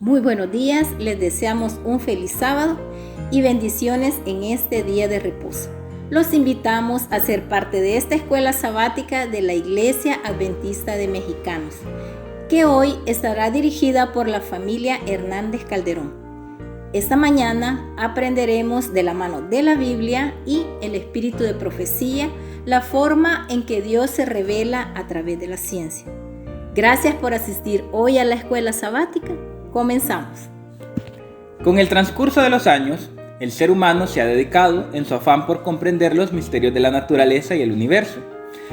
Muy buenos días, les deseamos un feliz sábado y bendiciones en este día de reposo. Los invitamos a ser parte de esta escuela sabática de la Iglesia Adventista de Mexicanos, que hoy estará dirigida por la familia Hernández Calderón. Esta mañana aprenderemos de la mano de la Biblia y el espíritu de profecía la forma en que Dios se revela a través de la ciencia. Gracias por asistir hoy a la escuela sabática. Comenzamos. Con el transcurso de los años, el ser humano se ha dedicado, en su afán por comprender los misterios de la naturaleza y el universo,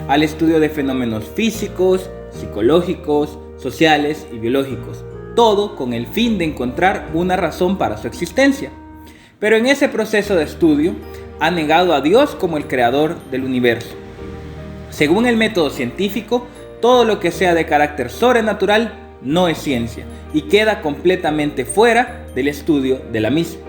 al estudio de fenómenos físicos, psicológicos, sociales y biológicos, todo con el fin de encontrar una razón para su existencia. Pero en ese proceso de estudio, ha negado a Dios como el creador del universo. Según el método científico, todo lo que sea de carácter sobrenatural no es ciencia y queda completamente fuera del estudio de la misma.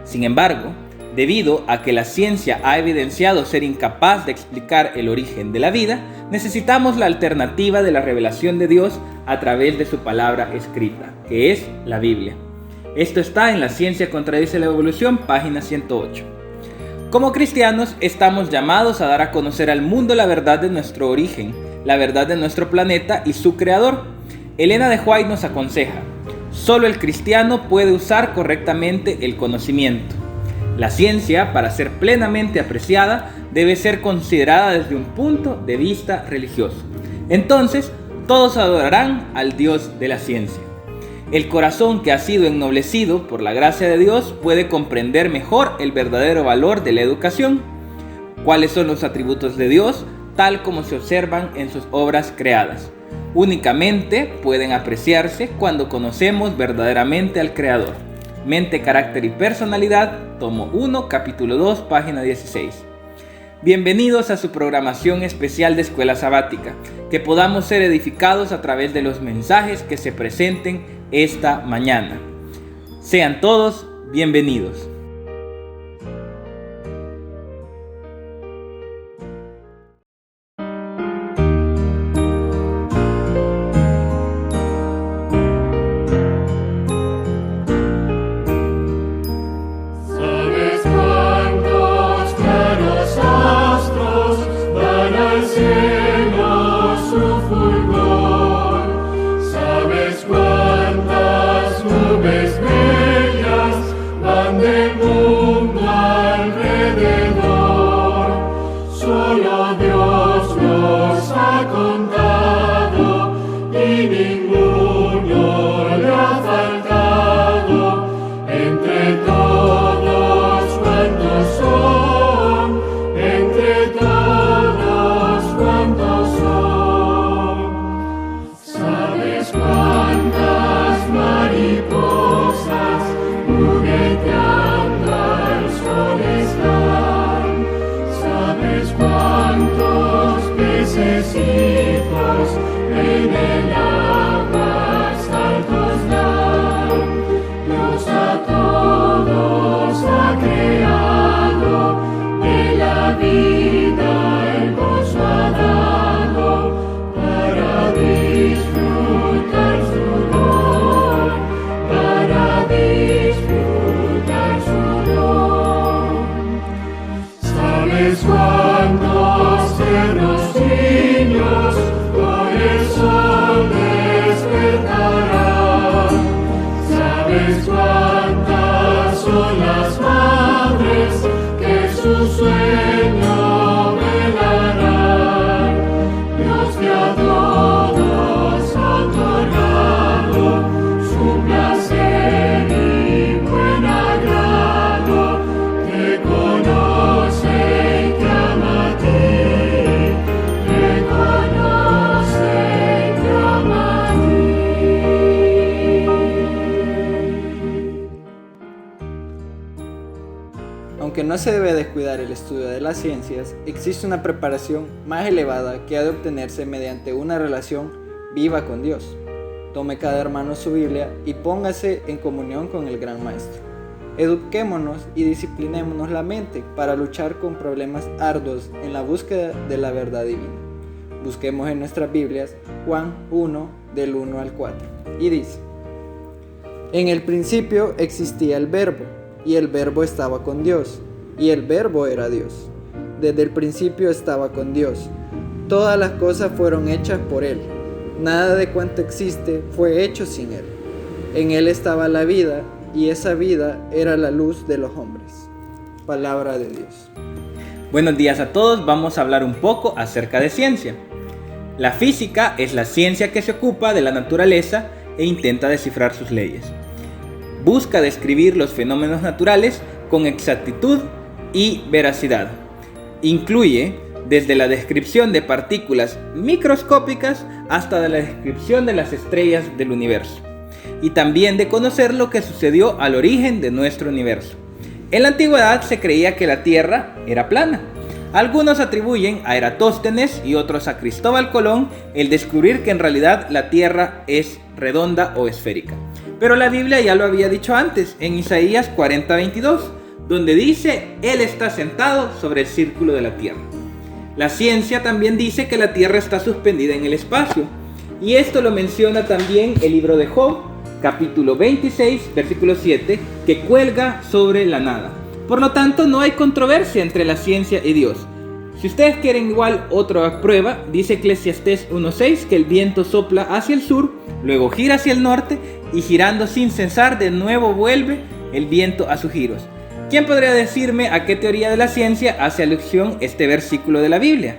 Sin embargo, debido a que la ciencia ha evidenciado ser incapaz de explicar el origen de la vida, necesitamos la alternativa de la revelación de Dios a través de su palabra escrita, que es la Biblia. Esto está en La Ciencia Contradice la Evolución, página 108. Como cristianos, estamos llamados a dar a conocer al mundo la verdad de nuestro origen, la verdad de nuestro planeta y su creador. Elena de White nos aconseja: solo el cristiano puede usar correctamente el conocimiento. La ciencia, para ser plenamente apreciada, debe ser considerada desde un punto de vista religioso. Entonces, todos adorarán al Dios de la ciencia. El corazón que ha sido ennoblecido por la gracia de Dios puede comprender mejor el verdadero valor de la educación. ¿Cuáles son los atributos de Dios, tal como se observan en sus obras creadas? Únicamente pueden apreciarse cuando conocemos verdaderamente al Creador. Mente, carácter y personalidad, tomo 1, capítulo 2, página 16. Bienvenidos a su programación especial de Escuela Sabática, que podamos ser edificados a través de los mensajes que se presenten esta mañana. Sean todos bienvenidos. Aunque no se debe descuidar el estudio de las ciencias, existe una preparación más elevada que ha de obtenerse mediante una relación viva con Dios. Tome cada hermano su Biblia y póngase en comunión con el Gran Maestro. Eduquémonos y disciplinémonos la mente para luchar con problemas arduos en la búsqueda de la verdad divina. Busquemos en nuestras Biblias Juan 1, del 1 al 4, y dice: En el principio existía el Verbo, y el Verbo estaba con Dios, y el Verbo era Dios. Desde el principio estaba con Dios. Todas las cosas fueron hechas por Él. Nada de cuanto existe fue hecho sin Él. En Él estaba la vida, y esa vida era la luz de los hombres. Palabra de Dios. Buenos días a todos, vamos a hablar un poco acerca de ciencia. La física es la ciencia que se ocupa de la naturaleza e intenta descifrar sus leyes. Busca describir los fenómenos naturales con exactitud y veracidad. Incluye desde la descripción de partículas microscópicas hasta la descripción de las estrellas del universo, y también de conocer lo que sucedió al origen de nuestro universo. En la antigüedad se creía que la Tierra era plana. Algunos atribuyen a Eratóstenes y otros a Cristóbal Colón el descubrir que en realidad la Tierra es redonda o esférica. Pero la Biblia ya lo había dicho antes, en Isaías 40:22, donde dice: Él está sentado sobre el círculo de la tierra. La ciencia también dice que la Tierra está suspendida en el espacio, y esto lo menciona también el libro de Job, capítulo 26, versículo 7, que cuelga sobre la nada. Por lo tanto, no hay controversia entre la ciencia y Dios. Si ustedes quieren igual otra prueba, dice Eclesiastés 1:6 que el viento sopla hacia el sur, luego gira hacia el norte, y girando sin cesar de nuevo vuelve el viento a sus giros. ¿Quién podría decirme a qué teoría de la ciencia hace alusión este versículo de la Biblia?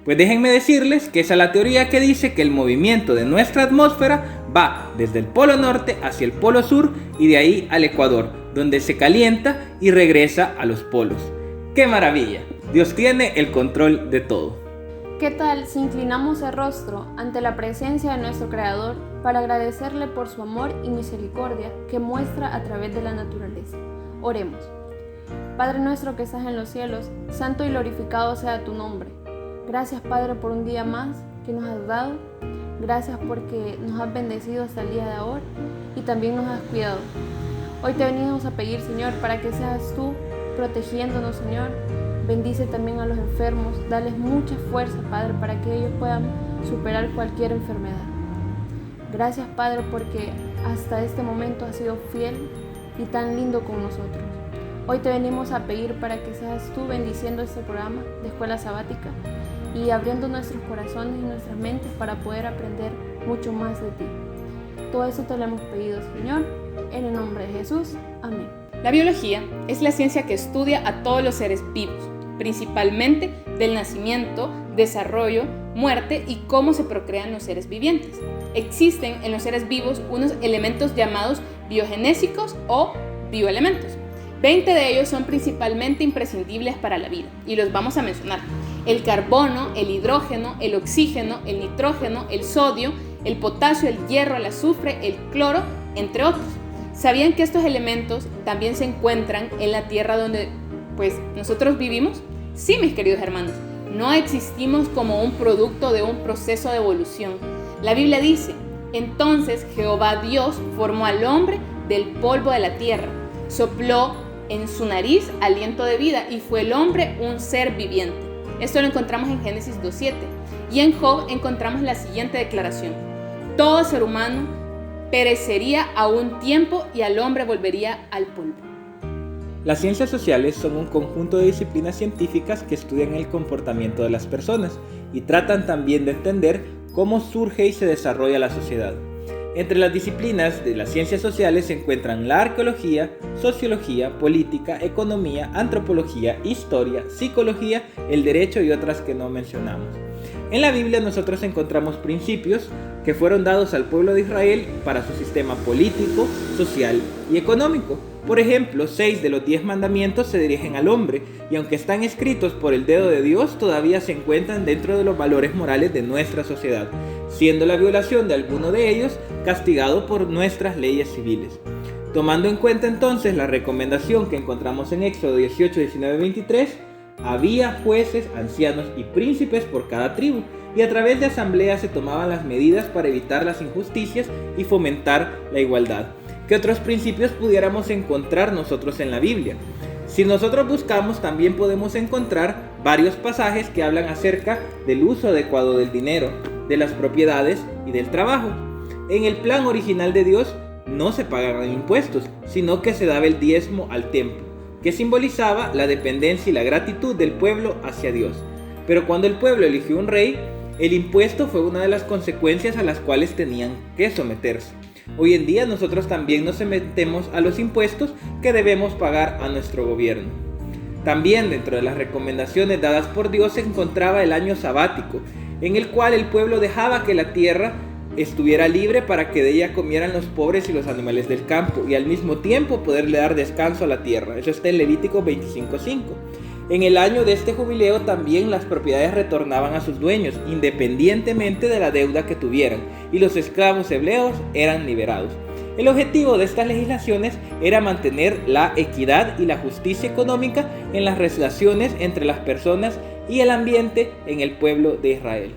Pues déjenme decirles que esa es la teoría que dice que el movimiento de nuestra atmósfera va desde el polo norte hacia el polo sur y de ahí al Ecuador, donde se calienta y regresa a los polos. ¡Qué maravilla! Dios tiene el control de todo. ¿Qué tal si inclinamos el rostro ante la presencia de nuestro Creador para agradecerle por su amor y misericordia que muestra a través de la naturaleza? Oremos. Padre nuestro que estás en los cielos, santo y glorificado sea tu nombre. Gracias, Padre, por un día más que nos has dado. Gracias porque nos has bendecido hasta el día de ahora y también nos has cuidado. Hoy te venimos a pedir, Señor, para que seas tú protegiéndonos, Señor. Bendice también a los enfermos, dales mucha fuerza, Padre, para que ellos puedan superar cualquier enfermedad. Gracias, Padre, porque hasta este momento has sido fiel y tan lindo con nosotros. Hoy te venimos a pedir para que seas tú bendiciendo este programa de Escuela Sabática y abriendo nuestros corazones y nuestras mentes para poder aprender mucho más de ti. Todo eso te lo hemos pedido, Señor, en el nombre de Jesús. Amén. La biología es la ciencia que estudia a todos los seres vivos, principalmente del nacimiento, desarrollo, muerte y cómo se procrean los seres vivientes. Existen en los seres vivos unos elementos llamados biogenésicos o bioelementos. 20 de ellos son principalmente imprescindibles para la vida y los vamos a mencionar: el carbono, el hidrógeno, el oxígeno, el nitrógeno, el sodio, el potasio, el hierro, el azufre, el cloro, entre otros. ¿Sabían que estos elementos también se encuentran en la tierra donde nosotros vivimos? Sí, mis queridos hermanos, no existimos como un producto de un proceso de evolución. La Biblia dice: entonces Jehová Dios formó al hombre del polvo de la tierra, sopló en su nariz aliento de vida y fue el hombre un ser viviente. Esto lo encontramos en Génesis 2:7. Y en Job encontramos la siguiente declaración: todo ser humano perecería a un tiempo y al hombre volvería al polvo. Las ciencias sociales son un conjunto de disciplinas científicas que estudian el comportamiento de las personas y tratan también de entender cómo surge y se desarrolla la sociedad. Entre las disciplinas de las ciencias sociales se encuentran la arqueología, sociología, política, economía, antropología, historia, psicología, el derecho y otras que no mencionamos. En la Biblia nosotros encontramos principios que fueron dados al pueblo de Israel para su sistema político, social y económico. Por ejemplo, 6 de los 10 mandamientos se dirigen al hombre y aunque están escritos por el dedo de Dios, todavía se encuentran dentro de los valores morales de nuestra sociedad, siendo la violación de alguno de ellos castigado por nuestras leyes civiles. Tomando en cuenta entonces la recomendación que encontramos en Éxodo 18, 19, 23, había jueces, ancianos y príncipes por cada tribu, y a través de asambleas se tomaban las medidas para evitar las injusticias y fomentar la igualdad. ¿Qué otros principios pudiéramos encontrar nosotros en la Biblia? Si nosotros buscamos, también podemos encontrar varios pasajes que hablan acerca del uso adecuado del dinero, de las propiedades y del trabajo. En el plan original de Dios, no se pagaban impuestos, sino que se daba el diezmo al templo, que simbolizaba la dependencia y la gratitud del pueblo hacia Dios. Pero cuando el pueblo eligió un rey, el impuesto fue una de las consecuencias a las cuales tenían que someterse. Hoy en día nosotros también nos sometemos a los impuestos que debemos pagar a nuestro gobierno. También dentro de las recomendaciones dadas por Dios se encontraba el año sabático, en el cual el pueblo dejaba que la tierra estuviera libre para que de ella comieran los pobres y los animales del campo, y al mismo tiempo poderle dar descanso a la tierra. Eso está en Levítico 25:5. En el año de este jubileo también las propiedades retornaban a sus dueños, independientemente de la deuda que tuvieran, y los esclavos hebreos eran liberados. El objetivo de estas legislaciones era mantener la equidad y la justicia económica en las relaciones entre las personas y el ambiente en el pueblo de Israel.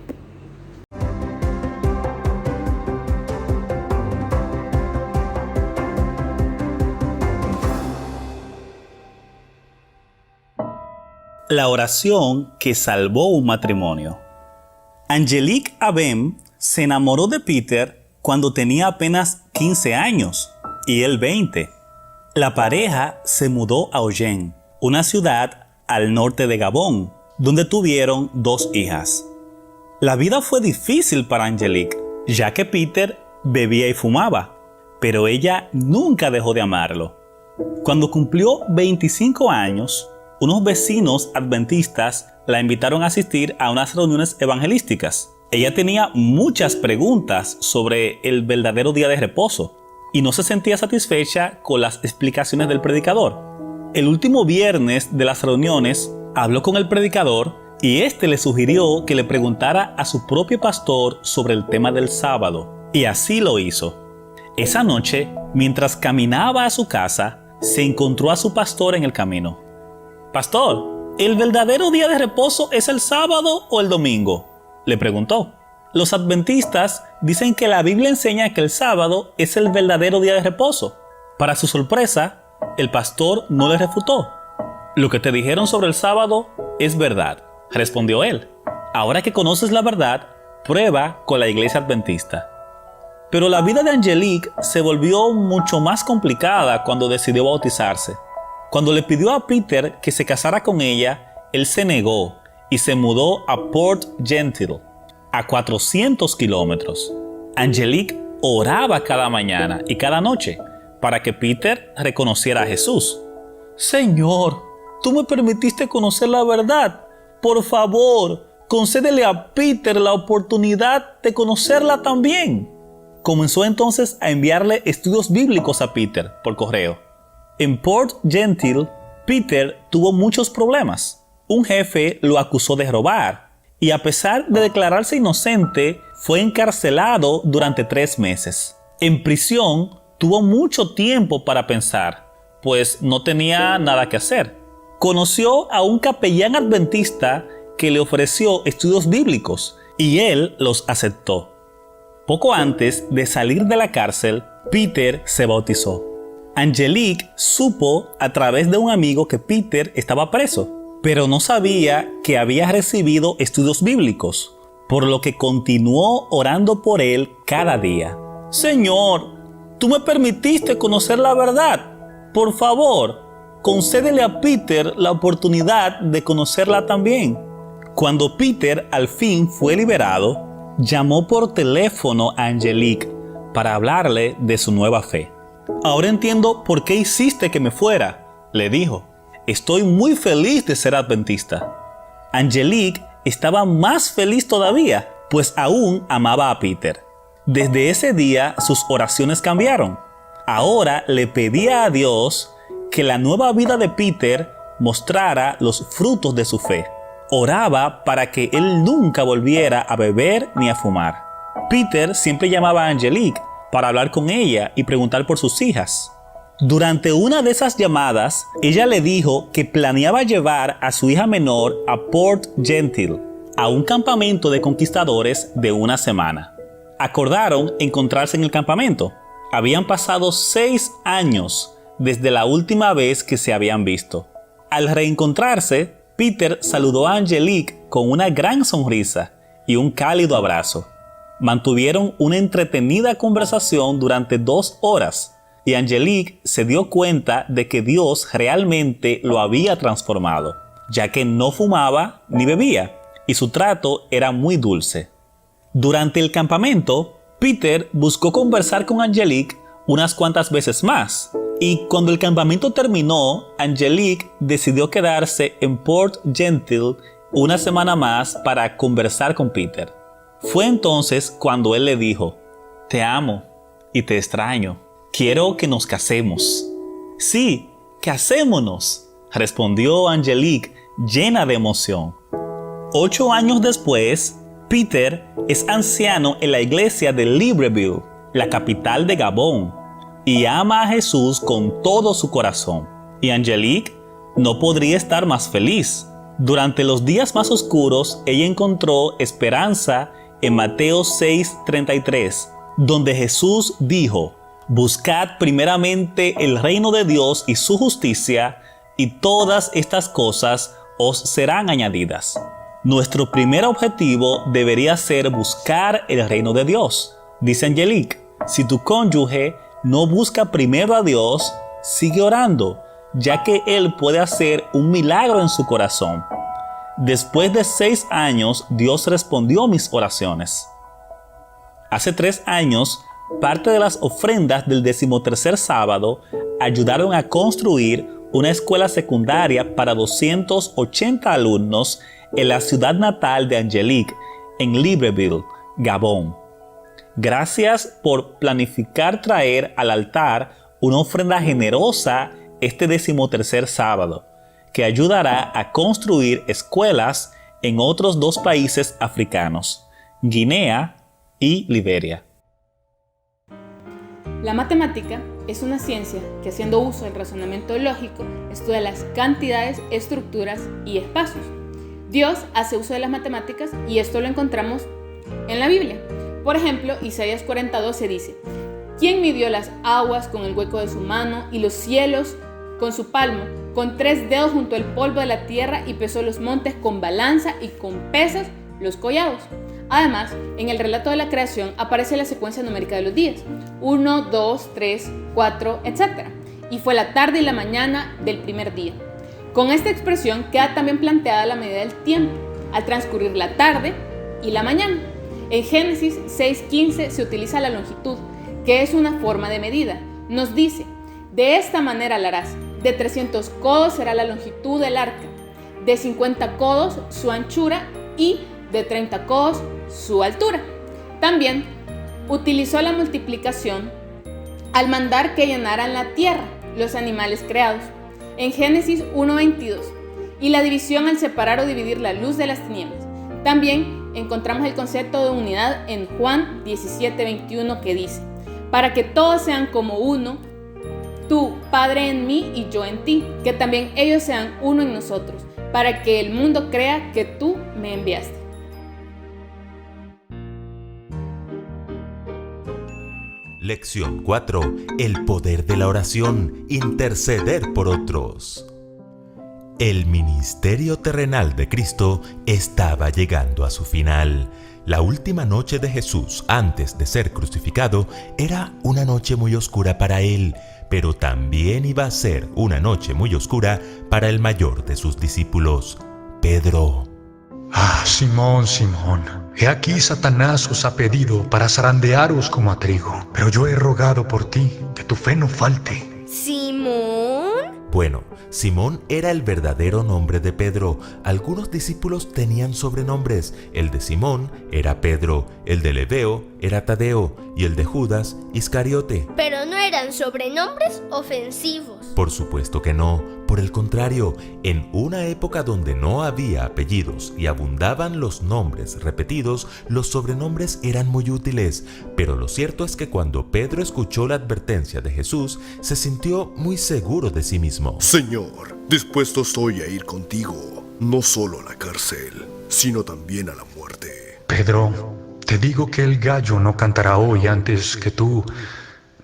La oración que salvó un matrimonio. Angelique Abem se enamoró de Peter cuando tenía apenas 15 años y él 20. La pareja se mudó a Oyen, una ciudad al norte de Gabón, donde tuvieron 2 hijas. La vida fue difícil para Angelique, ya que Peter bebía y fumaba, pero ella nunca dejó de amarlo. Cuando cumplió 25 años, unos vecinos adventistas la invitaron a asistir a unas reuniones evangelísticas. Ella tenía muchas preguntas sobre el verdadero día de reposo y no se sentía satisfecha con las explicaciones del predicador. El último viernes de las reuniones habló con el predicador y este le sugirió que le preguntara a su propio pastor sobre el tema del sábado, y así lo hizo. Esa noche, mientras caminaba a su casa, se encontró a su pastor en el camino. «Pastor, ¿el verdadero día de reposo es el sábado o el domingo?», le preguntó. Los adventistas dicen que la Biblia enseña que el sábado es el verdadero día de reposo. Para su sorpresa, el pastor no le refutó. «Lo que te dijeron sobre el sábado es verdad», respondió él. «Ahora que conoces la verdad, prueba con la iglesia adventista». Pero la vida de Angelique se volvió mucho más complicada cuando decidió bautizarse. Cuando le pidió a Peter que se casara con ella, él se negó y se mudó a Port Gentil, a 400 kilómetros. Angelique oraba cada mañana y cada noche para que Peter reconociera a Jesús. «Señor, tú me permitiste conocer la verdad. Por favor, concédele a Peter la oportunidad de conocerla también». Comenzó entonces a enviarle estudios bíblicos a Peter por correo. En Port Gentil, Peter tuvo muchos problemas. Un jefe lo acusó de robar y a pesar de declararse inocente, fue encarcelado durante 3 meses. En prisión, tuvo mucho tiempo para pensar, pues no tenía nada que hacer. Conoció a un capellán adventista que le ofreció estudios bíblicos y él los aceptó. Poco antes de salir de la cárcel, Peter se bautizó. Angelique supo a través de un amigo que Peter estaba preso, pero no sabía que había recibido estudios bíblicos, por lo que continuó orando por él cada día. «Señor, tú me permitiste conocer la verdad. Por favor, concédele a Peter la oportunidad de conocerla también». Cuando Peter al fin fue liberado, llamó por teléfono a Angelique para hablarle de su nueva fe. «Ahora entiendo por qué hiciste que me fuera», le dijo. «Estoy muy feliz de ser adventista». Angelique estaba más feliz todavía, pues aún amaba a Peter. Desde ese día sus oraciones cambiaron. Ahora le pedía a Dios que la nueva vida de Peter mostrara los frutos de su fe. Oraba para que él nunca volviera a beber ni a fumar. Peter siempre llamaba a Angelique para hablar con ella y preguntar por sus hijas. Durante una de esas llamadas, ella le dijo que planeaba llevar a su hija menor a Port Gentil, a un campamento de conquistadores de una semana. Acordaron encontrarse en el campamento. Habían pasado 6 años desde la última vez que se habían visto. Al reencontrarse, Peter saludó a Angelique con una gran sonrisa y un cálido abrazo. Mantuvieron una entretenida conversación durante 2 horas y Angelique se dio cuenta de que Dios realmente lo había transformado, ya que no fumaba ni bebía y su trato era muy dulce. Durante el campamento, Peter buscó conversar con Angelique unas cuantas veces más, y cuando el campamento terminó, Angelique decidió quedarse en Port Gentil una semana más para conversar con Peter. Fue entonces cuando él le dijo: «Te amo y te extraño. Quiero que nos casemos». «Sí, casémonos», respondió Angelique llena de emoción. 8 años después, Peter es anciano en la iglesia de Libreville, la capital de Gabón, y ama a Jesús con todo su corazón. Y Angelique no podría estar más feliz. Durante los días más oscuros, ella encontró esperanza en Mateo 6:33, donde Jesús dijo: «Buscad primeramente el reino de Dios y su justicia, y todas estas cosas os serán añadidas». Nuestro primer objetivo debería ser buscar el reino de Dios. Dice Angelique: si tu cónyuge no busca primero a Dios, sigue orando, ya que Él puede hacer un milagro en su corazón. Después de 6 años, Dios respondió mis oraciones. Hace 3 años, parte de las ofrendas del 13º sábado ayudaron a construir una escuela secundaria para 280 alumnos en la ciudad natal de Angelique, en Libreville, Gabón. Gracias por planificar traer al altar una ofrenda generosa este 13º sábado, que ayudará a construir escuelas en otros 2 países africanos, Guinea y Liberia. La matemática es una ciencia que, haciendo uso del razonamiento lógico, estudia las cantidades, estructuras y espacios. Dios hace uso de las matemáticas y esto lo encontramos en la Biblia. Por ejemplo, Isaías 40:12 dice: «¿Quién midió las aguas con el hueco de su mano y los cielos con su palmo? Con 3 dedos juntó el polvo de la tierra y pesó los montes con balanza y con pesas los collados». Además, en el relato de la creación aparece la secuencia numérica de los días: 1, 2, 3, 4, etc. Y fue la tarde y la mañana del primer día. Con esta expresión queda también planteada la medida del tiempo, al transcurrir la tarde y la mañana. En Génesis 6:15 se utiliza la longitud, que es una forma de medida. Nos dice: «De esta manera la harás. De 300 codos será la longitud del arca, de 50 codos su anchura y de 30 codos su altura». También utilizó la multiplicación al mandar que llenaran la tierra los animales creados, en Génesis 1:22, y la división al separar o dividir la luz de las tinieblas. También encontramos el concepto de unidad en Juan 17:21, que dice: «Para que todos sean como uno, tú, Padre, en mí y yo en ti, que también ellos sean uno en nosotros, para que el mundo crea que tú me enviaste». Lección 4. El poder de la oración. Interceder por otros. El ministerio terrenal de Cristo estaba llegando a su final. La última noche de Jesús antes de ser crucificado era una noche muy oscura para él, pero también iba a ser una noche muy oscura para el mayor de sus discípulos, Pedro. «Ah, Simón, Simón, he aquí Satanás os ha pedido para zarandearos como a trigo, pero yo he rogado por ti, que tu fe no falte». ¿Simón? Bueno, Simón era el verdadero nombre de Pedro. Algunos discípulos tenían sobrenombres. El de Simón era Pedro, el de Lebeo era Tadeo y el de Judas, Iscariote. Pero no eran sobrenombres ofensivos. Por supuesto que no. Por el contrario, en una época donde no había apellidos y abundaban los nombres repetidos, los sobrenombres eran muy útiles. Pero lo cierto es que cuando Pedro escuchó la advertencia de Jesús, se sintió muy seguro de sí mismo. «Señor, dispuesto estoy a ir contigo, no solo a la cárcel, sino también a la muerte». «Pedro, te digo que el gallo no cantará hoy antes que tú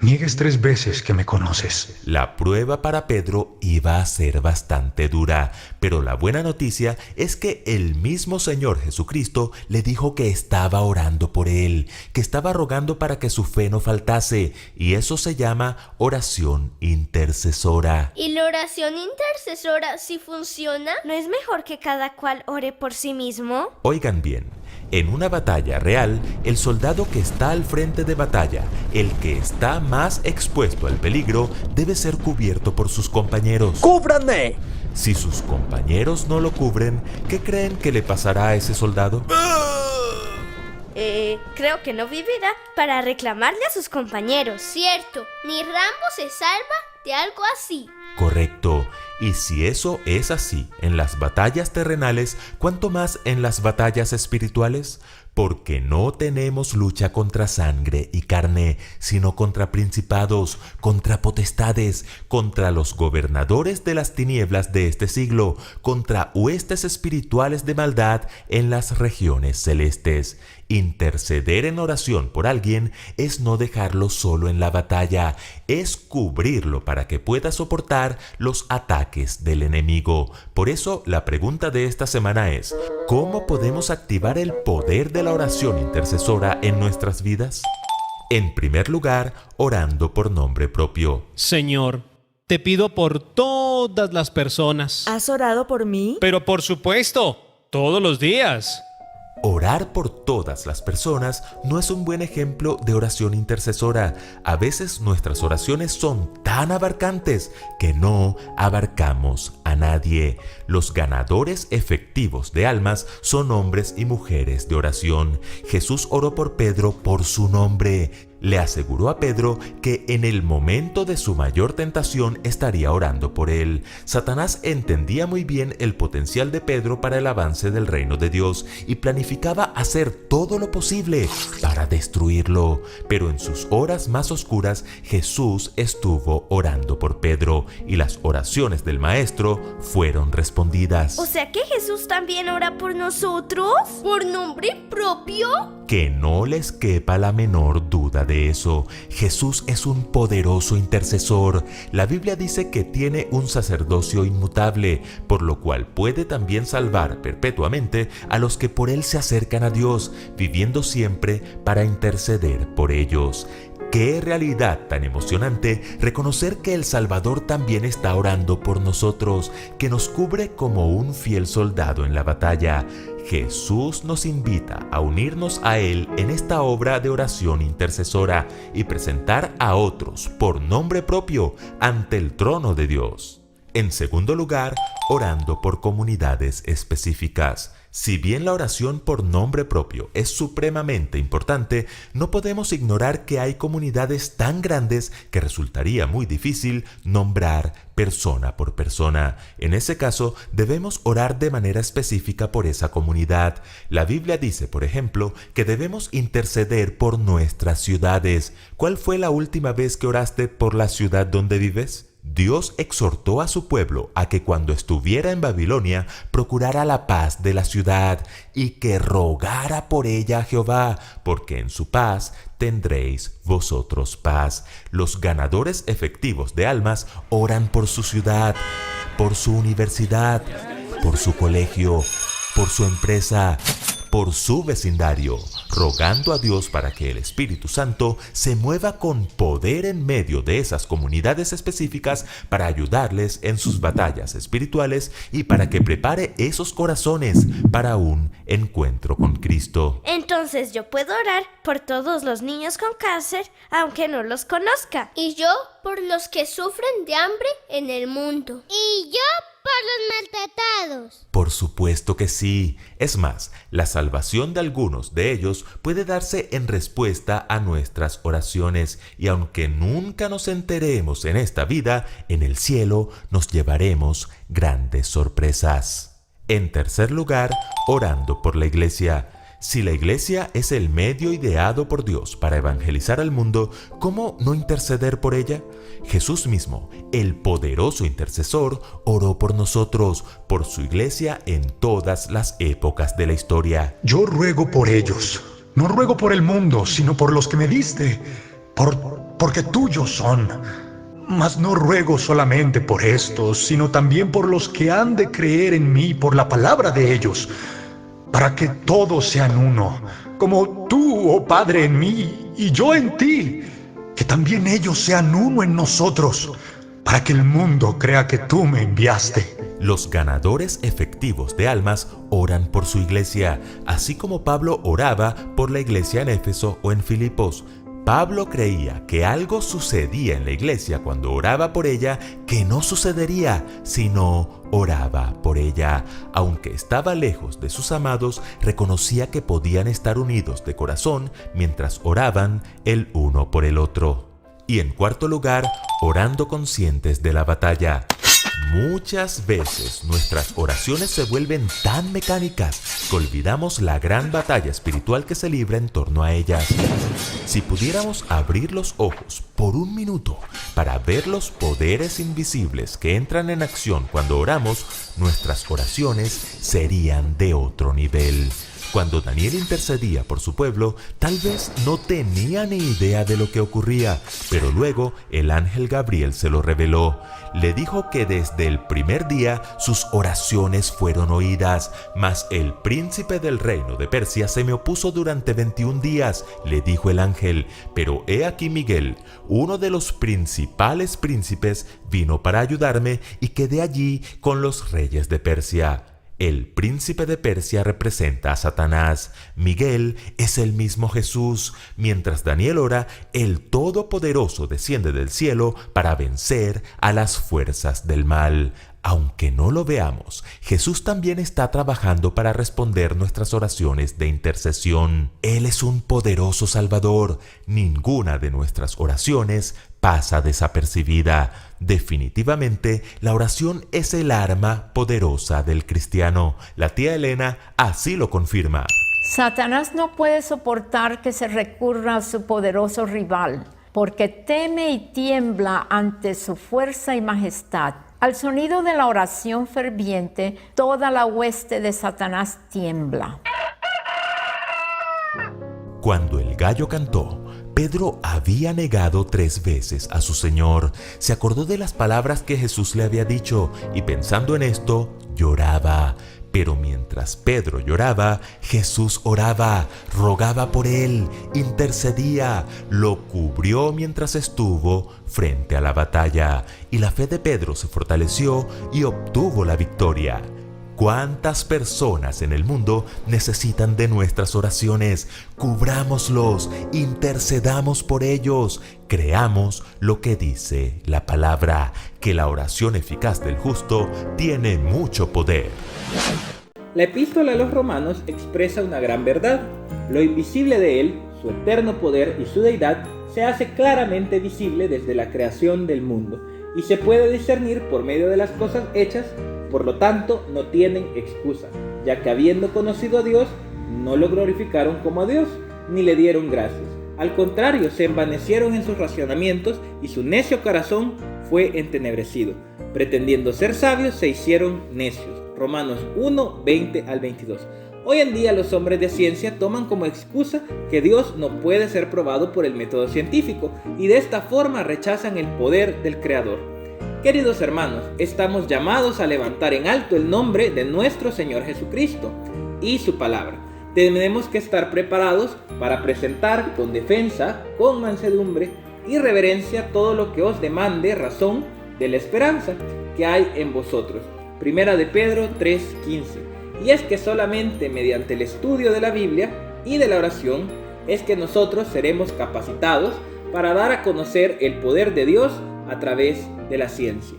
niegues 3 veces que me conoces. La prueba para Pedro iba a ser bastante dura, pero la buena noticia es que el mismo Señor Jesucristo le dijo que estaba orando por él, que estaba rogando para que su fe no faltase, y eso se llama oración intercesora. ¿Y la oración intercesora sí funciona? ¿No es mejor que cada cual ore por sí mismo? Oigan bien, en una batalla real, el soldado que está al frente de batalla, el que está más expuesto al peligro, debe ser cubierto por sus compañeros. ¡Cúbranme! Si sus compañeros no lo cubren, ¿qué creen que le pasará a ese soldado? Creo que no vivirá para reclamarle a sus compañeros. Cierto, ni Rambo se salva de algo así. Correcto. Y si eso es así en las batallas terrenales, ¿cuánto más en las batallas espirituales? Porque no tenemos lucha contra sangre y carne, sino contra principados, contra potestades, contra los gobernadores de las tinieblas de este siglo, contra huestes espirituales de maldad en las regiones celestes. Interceder en oración por alguien es no dejarlo solo en la batalla, es cubrirlo para que pueda soportar los ataques del enemigo. Por eso la pregunta de esta semana es: ¿cómo podemos activar el poder de la oración intercesora en nuestras vidas? En primer lugar, orando por nombre propio. Señor, te pido por todas las personas. ¿Has orado por mí? Pero por supuesto, todos los días. Orar por todas las personas no es un buen ejemplo de oración intercesora. A veces nuestras oraciones son tan abarcantes que no abarcamos a nadie. Los ganadores efectivos de almas son hombres y mujeres de oración. Jesús oró por Pedro por su nombre. Le aseguró a Pedro que en el momento de su mayor tentación estaría orando por él. Satanás entendía muy bien el potencial de Pedro para el avance del reino de Dios y planificaba hacer todo lo posible para destruirlo. Pero en sus horas más oscuras, Jesús estuvo orando por Pedro y las oraciones del Maestro fueron respondidas. ¿O sea que Jesús también ora por nosotros? ¿Por nombre propio? Que no les quepa la menor duda de eso. Jesús es un poderoso intercesor. La Biblia dice que tiene un sacerdocio inmutable, por lo cual puede también salvar perpetuamente a los que por él se acercan a Dios, viviendo siempre para interceder por ellos. ¡Qué realidad tan emocionante reconocer que el Salvador también está orando por nosotros, que nos cubre como un fiel soldado en la batalla! Jesús nos invita a unirnos a Él en esta obra de oración intercesora y presentar a otros por nombre propio ante el trono de Dios. En segundo lugar, orando por comunidades específicas. Si bien la oración por nombre propio es supremamente importante, no podemos ignorar que hay comunidades tan grandes que resultaría muy difícil nombrar persona por persona. En ese caso, debemos orar de manera específica por esa comunidad. La Biblia dice, por ejemplo, que debemos interceder por nuestras ciudades. ¿Cuál fue la última vez que oraste por la ciudad donde vives? Dios exhortó a su pueblo a que cuando estuviera en Babilonia procurara la paz de la ciudad y que rogara por ella a Jehová, porque en su paz tendréis vosotros paz. Los ganadores efectivos de almas oran por su ciudad, por su universidad, por su colegio, por su empresa, por su vecindario, rogando a Dios para que el Espíritu Santo se mueva con poder en medio de esas comunidades específicas para ayudarles en sus batallas espirituales y para que prepare esos corazones para un encuentro con Cristo. Entonces yo puedo orar por todos los niños con cáncer, aunque no los conozca. Y yo por los que sufren de hambre en el mundo. Y yo por los maltratados. Por supuesto que sí. Es más, la salvación de algunos de ellos puede darse en respuesta a nuestras oraciones, y aunque nunca nos enteremos en esta vida, en el cielo nos llevaremos grandes sorpresas. En tercer lugar, orando por la iglesia. Si la iglesia es el medio ideado por Dios para evangelizar al mundo, ¿cómo no interceder por ella? Jesús mismo, el poderoso intercesor, oró por nosotros, por su iglesia en todas las épocas de la historia. Yo ruego por ellos. No ruego por el mundo, sino por los que me diste, por porque tuyos son. Mas no ruego solamente por estos, sino también por los que han de creer en mí por la palabra de ellos, para que todos sean uno, como tú, oh Padre, en mí y yo en ti, que también ellos sean uno en nosotros, para que el mundo crea que tú me enviaste. Los ganadores efectivos de almas oran por su iglesia, así como Pablo oraba por la iglesia en Éfeso o en Filipos. Pablo creía que algo sucedía en la iglesia cuando oraba por ella que no sucedería si no oraba por ella. Aunque estaba lejos de sus amados, reconocía que podían estar unidos de corazón mientras oraban el uno por el otro. Y en cuarto lugar, orando conscientes de la batalla. Muchas veces nuestras oraciones se vuelven tan mecánicas que olvidamos la gran batalla espiritual que se libra en torno a ellas. Si pudiéramos abrir los ojos por un minuto para ver los poderes invisibles que entran en acción cuando oramos, nuestras oraciones serían de otro nivel. Cuando Daniel intercedía por su pueblo, tal vez no tenía ni idea de lo que ocurría, pero luego el ángel Gabriel se lo reveló. Le dijo que desde el primer día sus oraciones fueron oídas, mas el príncipe del reino de Persia se me opuso durante 21 días, le dijo el ángel. Pero he aquí Miguel, uno de los principales príncipes, vino para ayudarme y quedé allí con los reyes de Persia. El príncipe de Persia representa a Satanás. Miguel es el mismo Jesús. Mientras Daniel ora, el Todopoderoso desciende del cielo para vencer a las fuerzas del mal. Aunque no lo veamos, Jesús también está trabajando para responder nuestras oraciones de intercesión. Él es un poderoso Salvador. Ninguna de nuestras oraciones pasa desapercibida. Definitivamente, la oración es el arma poderosa del cristiano. La tía Elena así lo confirma. Satanás no puede soportar que se recurra a su poderoso rival, porque teme y tiembla ante su fuerza y majestad. Al sonido de la oración ferviente, toda la hueste de Satanás tiembla. Cuando el gallo cantó, Pedro había negado 3 veces a su Señor. Se acordó de las palabras que Jesús le había dicho y pensando en esto, lloraba. Pero mientras Pedro lloraba, Jesús oraba, rogaba por él, intercedía, lo cubrió mientras estuvo frente a la batalla. Y la fe de Pedro se fortaleció y obtuvo la victoria. ¿Cuántas personas en el mundo necesitan de nuestras oraciones? Cubrámoslos, intercedamos por ellos, creamos lo que dice la palabra, que la oración eficaz del justo tiene mucho poder. La epístola a los Romanos expresa una gran verdad. Lo invisible de él, su eterno poder y su deidad, se hace claramente visible desde la creación del mundo y se puede discernir por medio de las cosas hechas. Por lo tanto, no tienen excusa, ya que habiendo conocido a Dios, no lo glorificaron como a Dios, ni le dieron gracias. Al contrario, se envanecieron en sus razonamientos y su necio corazón fue entenebrecido. Pretendiendo ser sabios, se hicieron necios. Romanos 1, 20 al 22. Hoy en día los hombres de ciencia toman como excusa que Dios no puede ser probado por el método científico y de esta forma rechazan el poder del Creador. Queridos hermanos, estamos llamados a levantar en alto el nombre de nuestro Señor Jesucristo y su palabra. Tenemos que estar preparados para presentar con defensa, con mansedumbre y reverencia todo lo que os demande razón de la esperanza que hay en vosotros. Primera de Pedro 3:15. Y es que solamente mediante el estudio de la Biblia y de la oración es que nosotros seremos capacitados para dar a conocer el poder de Dios a través de la ciencia.